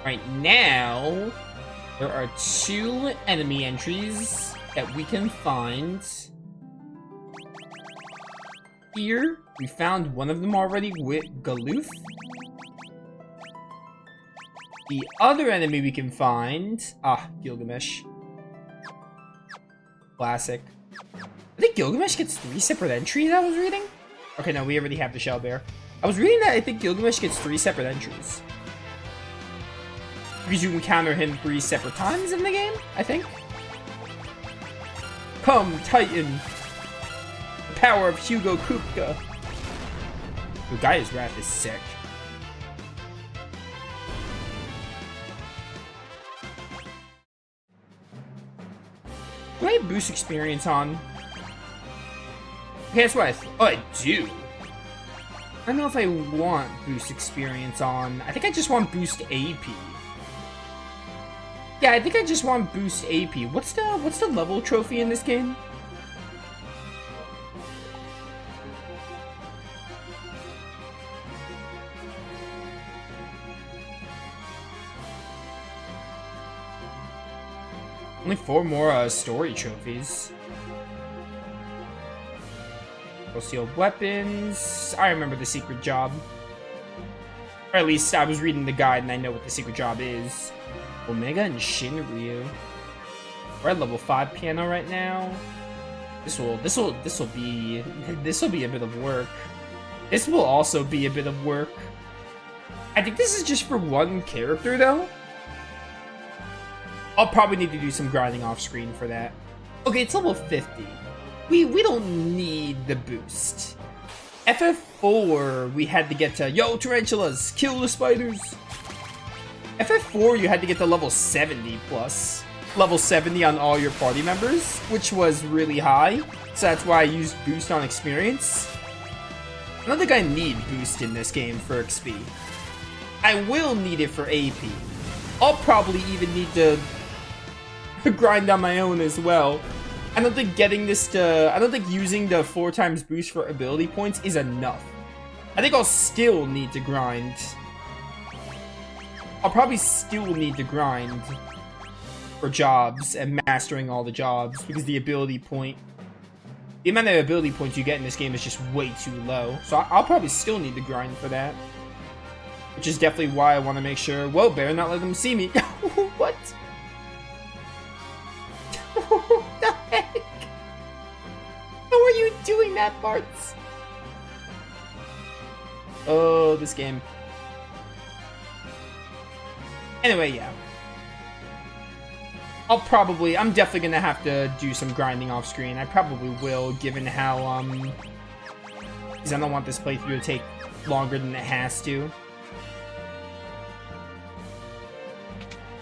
Right now, there are 2 enemy entries that we can find. Here, we found one of them already with Galoof. The other enemy we can find... Gilgamesh. Classic. I think Gilgamesh gets 3 separate entries, I was reading? Okay, no, we already have the Shell Bear. I was reading that I think Gilgamesh gets 3 separate entries. Because you encounter him 3 separate times in the game, I think. Come, Titan. The power of Hugo Kupka. The guy's wrath is sick. Do I have boost experience on? Okay, that's what I do. I don't know if I want boost experience on. I think I just want boost AP. Yeah, I think I just want boost AP. What's the level trophy in this game? Only 4 more story trophies. Sealed weapons. I remember the secret job. Or at least I was reading the guide and I know what the secret job is. Omega and Shinryu. We're at level 5 piano right now. This will be a bit of work. This will also be a bit of work. I think this is just for one character though. I'll probably need to do some grinding off screen for that. Okay, it's level 50. We don't need the boost. FF4 we had to get to yo tarantulas, kill the spiders. FF4 you had to get to level 70 plus. Level 70 on all your party members, which was really high. So that's why I used boost on experience. I don't think I need boost in this game for XP. I will need it for AP. I'll probably even need to grind on my own as well. I don't think using the 4 times boost for ability points is enough. I think I'll still need to grind. I'll probably still need to grind for jobs and mastering all the jobs because the amount of ability points you get in this game is just way too low. So I'll probably still need to grind for that. Which is definitely why I want to make sure, whoa, better not let them see me. What? What the heck? How are you doing that, Bartz? Oh, this game. Anyway, yeah. I'm definitely gonna have to do some grinding off screen. I probably will, given how, because I don't want this playthrough to take longer than it has to.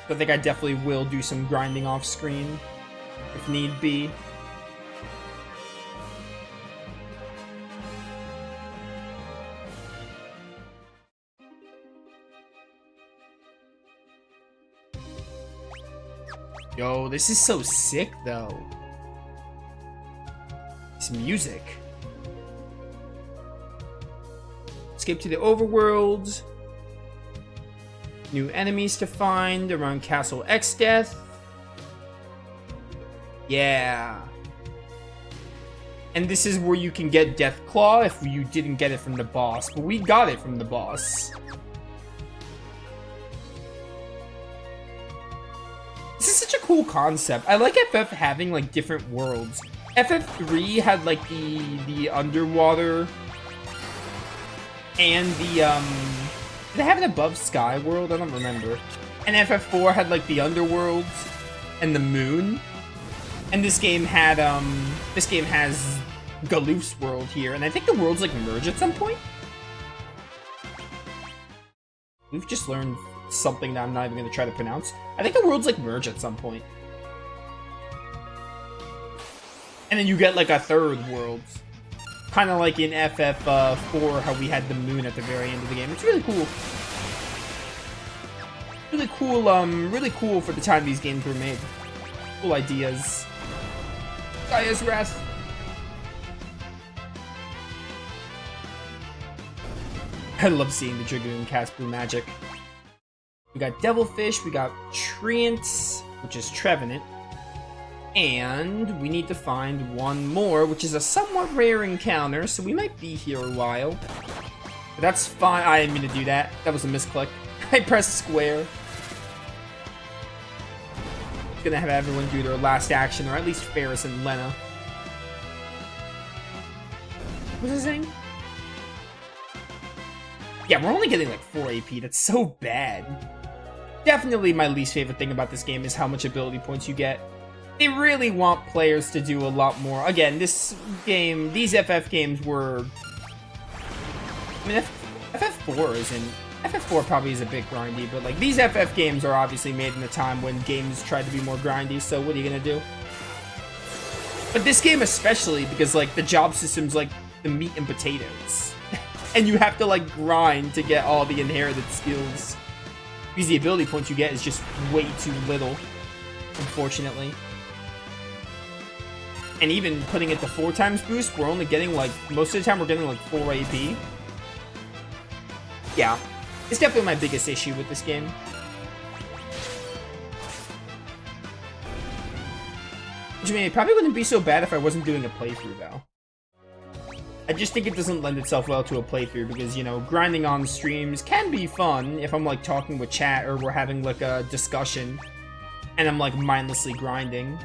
I think I definitely will do some grinding off screen, if need be. Yo, this is so sick, though. This music. Escape to the overworld. New enemies to find around Castle Exdeath. Yeah. And this is where you can get Deathclaw if you didn't get it from the boss. But we got it from the boss. This is such a cool concept. I like FF having like different worlds. FF3 had like the underwater and the did they have an above sky world? I don't remember. And FF4 had like the underworld and the moon. And this game has Galoof's world here, and I think the worlds like merge at some point. We've just learned something that I'm not even gonna try to pronounce. I think the worlds like merge at some point. And then you get like a third world. Kind of like in FF4, how we had the moon at the very end of the game. It's really cool. Really cool for the time these games were made. Cool ideas. Gaia's Wrath. I love seeing the Dragoon cast blue magic. We got Devilfish, we got Treant, which is Trevenant. And we need to find one more, which is a somewhat rare encounter, so we might be here a while. But that's fine. I didn't mean to do that. That was a misclick. I pressed square. Gonna have everyone do their last action, or at least Ferris and Lena. What's his name? Yeah, we're only getting like 4 AP. That's so bad. Definitely my least favorite thing about this game is how much ability points you get. They really want players to do a lot more. Again, this game, these FF games were... I mean, FF4 isn't... FF4 probably is a bit grindy, but like these FF games are obviously made in a time when games tried to be more grindy, so what are you gonna do? But this game especially, because like the job system's like the meat and potatoes. And you have to like grind to get all the inherited skills. Because the ability points you get is just way too little, unfortunately. And even putting it to 4 times boost, we're only getting like, most of the time we're getting like 4 AP. Yeah, it's definitely my biggest issue with this game. Which I mean, it probably wouldn't be so bad if I wasn't doing a playthrough though. I just think it doesn't lend itself well to a playthrough because, you know, grinding on streams can be fun if I'm like talking with chat or we're having like a discussion and I'm like mindlessly grinding.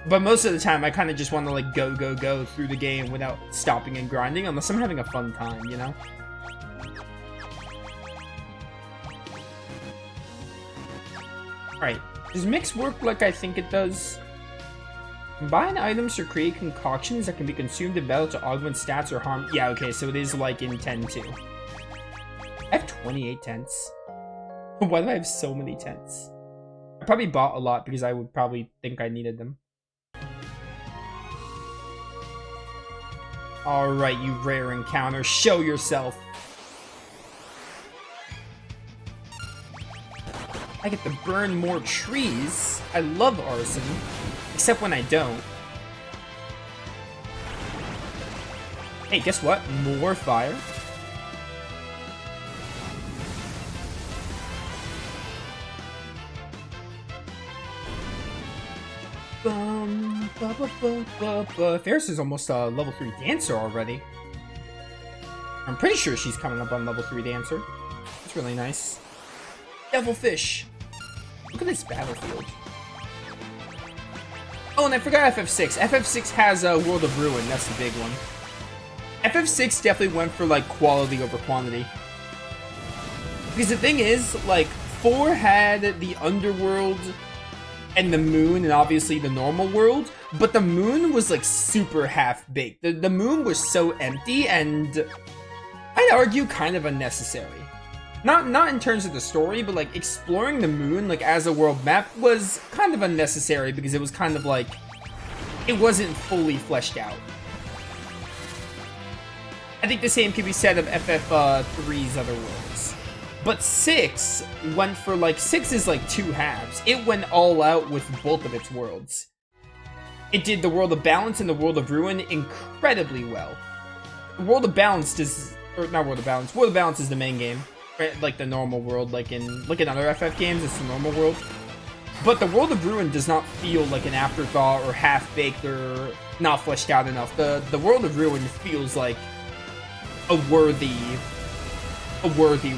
But most of the time, I kind of just want to, like, go through the game without stopping and grinding, unless I'm having a fun time, you know? Alright, does mix work like I think it does? Combine items to create concoctions that can be consumed in battle to augment stats or harm... Yeah, okay, so it is like in 10 too. I have 28 tents. Why do I have so many tents? I probably bought a lot because I would probably think I needed them. Alright, you rare encounter, show yourself! I get to burn more trees. I love arson, except when I don't. Hey, guess what? More fire. Ferris is almost a level 3 dancer already. I'm pretty sure she's coming up on level 3 dancer. It's really nice. Devilfish. Look at this battlefield. Oh, and I forgot FF6. FF6 has a World of Ruin. That's the big one. FF6 definitely went for like quality over quantity. Because the thing is, like, 4 had the underworld and the moon and obviously the normal world, but the moon was like super half-baked. The moon was so empty and I'd argue kind of unnecessary. Not in terms of the story, but like exploring the moon like as a world map was kind of unnecessary because it was kind of like it wasn't fully fleshed out. I think the same could be said of FF3's other worlds. But 6 went for like 6 is like 2 halves. It went all out with both of its worlds. It did the World of Balance and the World of Ruin incredibly well. The World of Balance is, or not World of Balance. World of Balance is the main game, right? Like the normal world, like in other FF games, it's the normal world. But the World of Ruin does not feel like an afterthought or half-baked or not fleshed out enough. The World of Ruin feels like a worthy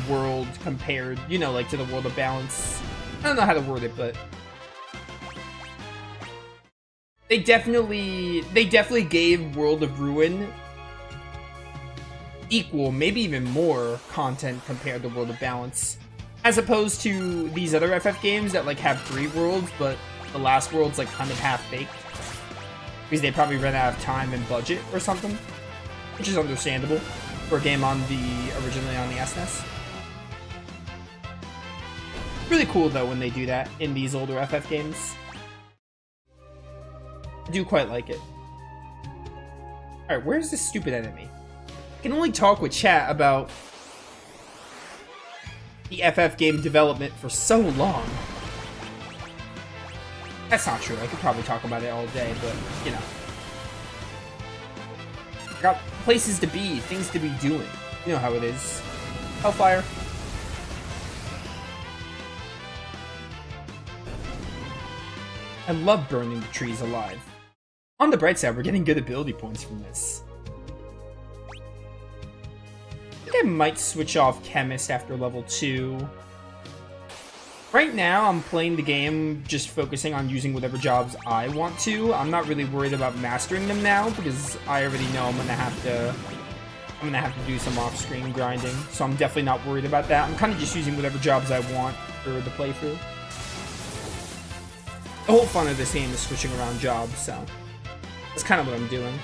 world compared, you know, like to the World of Balance. I don't know how to word it, but they definitely gave World of Ruin equal, maybe even more content compared to World of Balance, as opposed to these other FF games that like have 3 worlds, but the last world's like kind of half-baked because they probably ran out of time and budget or something, which is understandable for a game on originally on the SNES. Really cool though when they do that in these older FF games. I do quite like it. Alright, where's this stupid enemy? I can only talk with chat about the FF game development for so long. That's not true. I could probably talk about it all day, but, you know. I got places to be, things to be doing. You know how it is. Hellfire. I love burning the trees alive. On the bright side, we're getting good ability points from this. I think I might switch off Chemist after level 2. Right now, I'm playing the game just focusing on using whatever jobs I want to. I'm not really worried about mastering them now because I already know I'm gonna have to do some off-screen grinding. So I'm definitely not worried about that. I'm kind of just using whatever jobs I want for the playthrough. The whole fun of this game is switching around jobs, so that's kind of what I'm doing.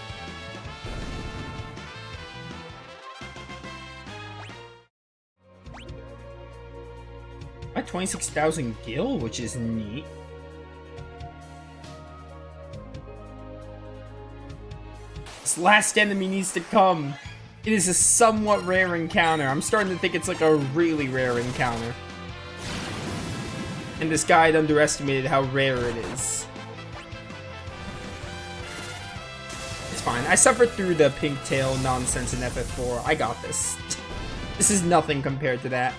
I have 26,000 gil, which is neat. This last enemy needs to come. It is a somewhat rare encounter. I'm starting to think it's like a really rare encounter. And this guide underestimated how rare it is. It's fine. I suffered through the pink tail nonsense in FF4. I got this. This is nothing compared to that.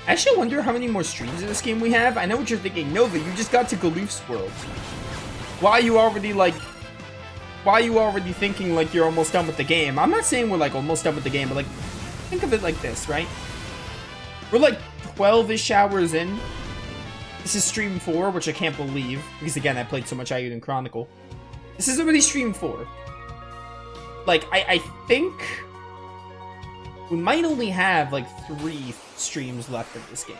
I actually wonder how many more streams in this game we have. I know what you're thinking. Nova, you just got to Galoof's world. Why are you already thinking like you're almost done with the game? I'm not saying we're like almost done with the game, but like, think of it like this, right? We're like 12-ish hours in. This is stream 4, which I can't believe, because again, I played so much Ayuden Chronicle. This is already stream 4. Like, I think we might only have like 3 streams left of this game.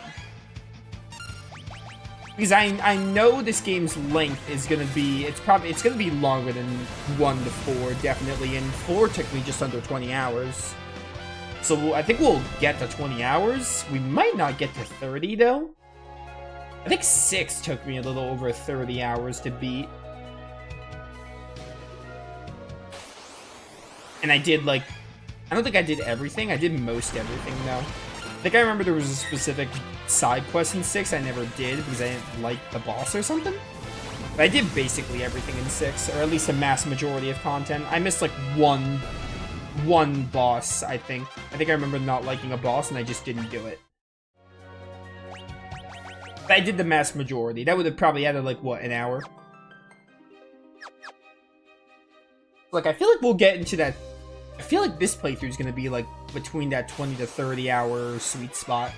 Because I know this game's length is gonna be, it's gonna be longer than 1 to 4, definitely, and 4 took me just under 20 hours. So I think we'll get to 20 hours. We might not get to 30 though. I think 6 took me a little over 30 hours to beat. And I did like, I don't think I did everything. I did most everything though. I think I remember there was a specific side quest in 6 I never did because I didn't like the boss or something. But I did basically everything in 6, or at least a mass majority of content. I missed like one boss, I think. I think I remember not liking a boss and I just didn't do it. But I did the mass majority. That would have probably added like, what, an hour? Like, I feel like we'll get into that. I feel like this playthrough is going to be like between that 20 to 30 hour sweet spot.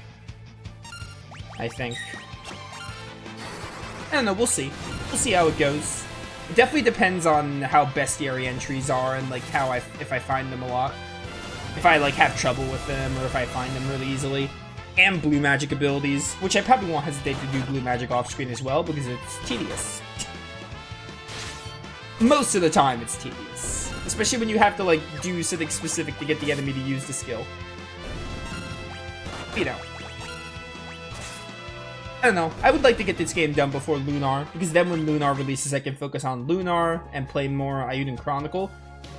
I think. I don't know, we'll see. We'll see how it goes. It definitely depends on how bestiary entries are and like how if I find them a lot. If I like have trouble with them or if I find them really easily. And blue magic abilities, which I probably won't hesitate to do blue magic off screen as well because it's tedious. Most of the time it's tedious. Especially when you have to like do something specific to get the enemy to use the skill. You know. I don't know. I would like to get this game done before Lunar, because then when Lunar releases, I can focus on Lunar and play more Ayuden Chronicle.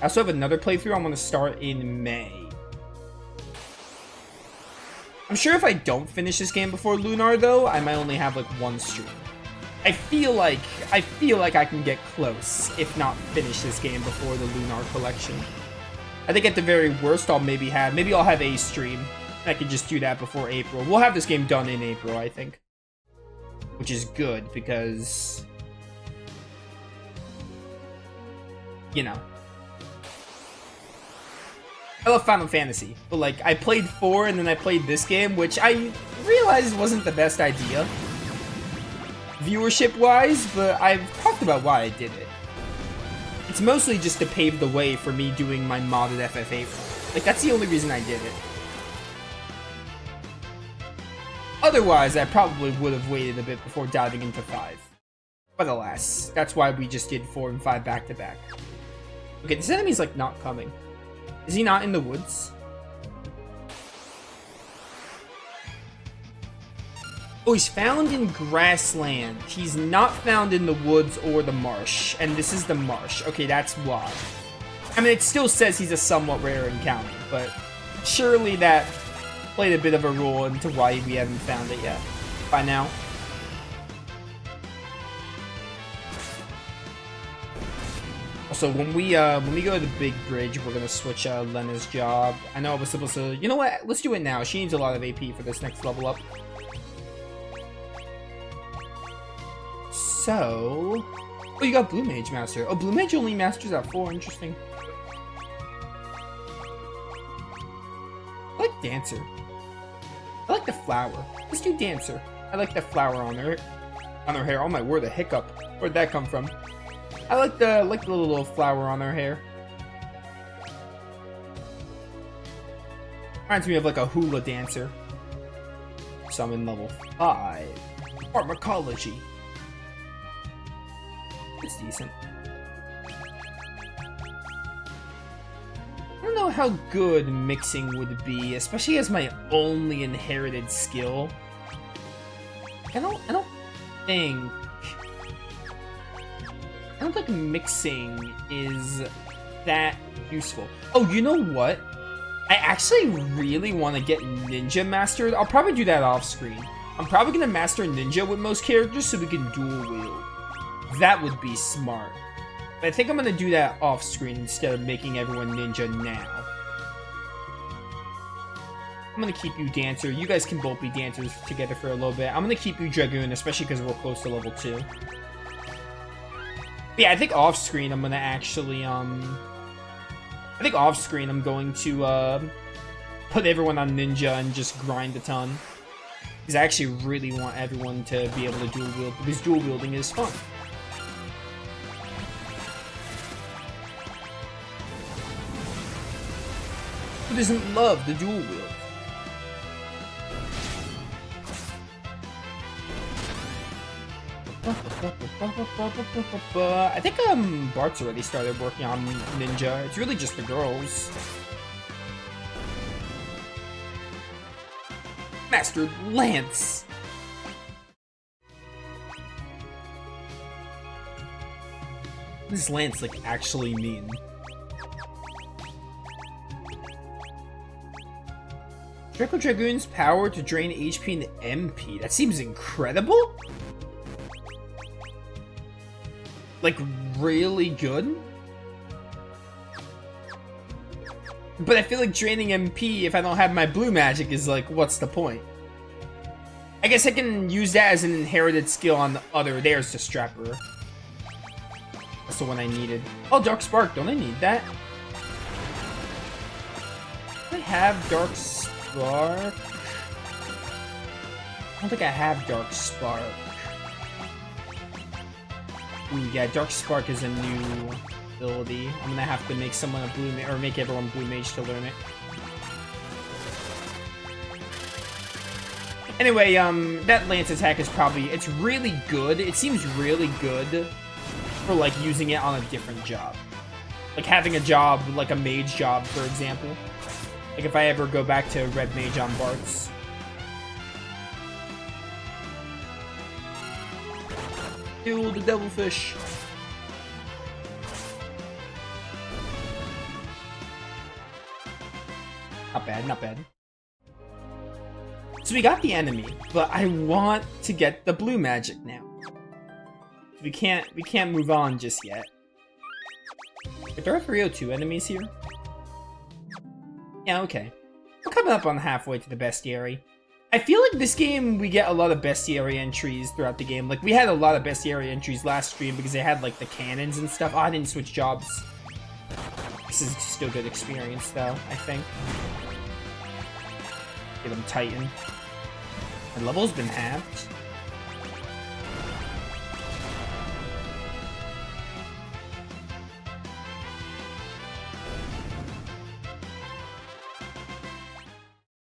I also have another playthrough I want to start in May. I'm sure if I don't finish this game before Lunar, though, I might only have like 1 stream. I feel like I can get close, if not finish this game before the Lunar collection. I think at the very worst, maybe I'll have a stream. I can just do that before April. We'll have this game done in April, I think. Which is good, because, you know, I love Final Fantasy, but like, I played 4 and then I played this game, which I realized wasn't the best idea, viewership-wise, but I've talked about why I did it. It's mostly just to pave the way for me doing my modded FF8 run. Like, that's the only reason I did it. Otherwise, I probably would have waited a bit before diving into 5. But alas, that's why we just did 4 and 5 back to back. Okay, this enemy's like not coming. Is he not in the woods? Oh, he's found in grassland. He's not found in the woods or the marsh. And this is the marsh. Okay, that's why. I mean, it still says he's a somewhat rare encounter, but surely that played a bit of a role into why we haven't found it yet by now. So when we go to the big bridge, we're gonna switch Lena's job. I know I was supposed to. You know what? Let's do it now. She needs a lot of AP for this next level up. So, oh, you got Blue Mage Master. Oh, Blue Mage only masters at 4. Interesting. I like Dancer. I like the flower. Let's do Dancer. I like the flower on her hair. Oh my word, a hiccup. Where'd that come from? I like the little flower on her hair. Reminds me of like a hula dancer. So I'm in level 5. Pharmacology. It's decent. I don't know how good mixing would be, especially as my only inherited skill. I don't think mixing is that useful. Oh, you know what? I actually really want to get Ninja mastered. I'll probably do that off screen. I'm probably going to master Ninja with most characters so we can dual wield. That would be smart. But I think I'm going to do that off screen instead of making everyone Ninja now. I'm going to keep you Dancer. You guys can both be Dancers together for a little bit. I'm going to keep you Dragoon, especially because we're close to level 2. Yeah, I think off screen I'm gonna actually I think off screen I'm going to put everyone on Ninja and just grind a ton. Because I actually really want everyone to be able to dual wield, because dual wielding is fun. Who doesn't love the dual wield? I think Bart's already started working on Ninja. It's really just the girls. Mastered Lance. What does Lance like actually mean? Draco Dragoon's power to drain HP and MP. That seems incredible. Like, really good? But I feel like draining MP if I don't have my blue magic is like, what's the point? I guess I can use that as an inherited skill on the other. There's the Strapper. That's the one I needed. Oh, Dark Spark. Don't I need that? Do I have Dark Spark? I don't think I have Dark Spark. Ooh, yeah, Dark Spark is a new ability. I'm gonna have to make someone a blue mage, or make everyone blue mage to learn it. Anyway, that Lance attack is probably, it's really good. It seems really good for, like, using it on a different job. Like, having a job, like a mage job, for example. Like, if I ever go back to Red Mage on Bart's. Kill the devilfish. Not bad, not bad. So we got the enemy, but I want to get the blue magic now. We can't move on just yet. Are there 302 enemies here? Yeah, okay. We're coming up on halfway to the bestiary. I feel like this game, we get a lot of bestiary entries throughout the game. Like, we had a lot of bestiary entries last stream because they had, like, the cannons and stuff. Oh, I didn't switch jobs. This is still a good experience, though, I think. Get him Titan. My level's been halved.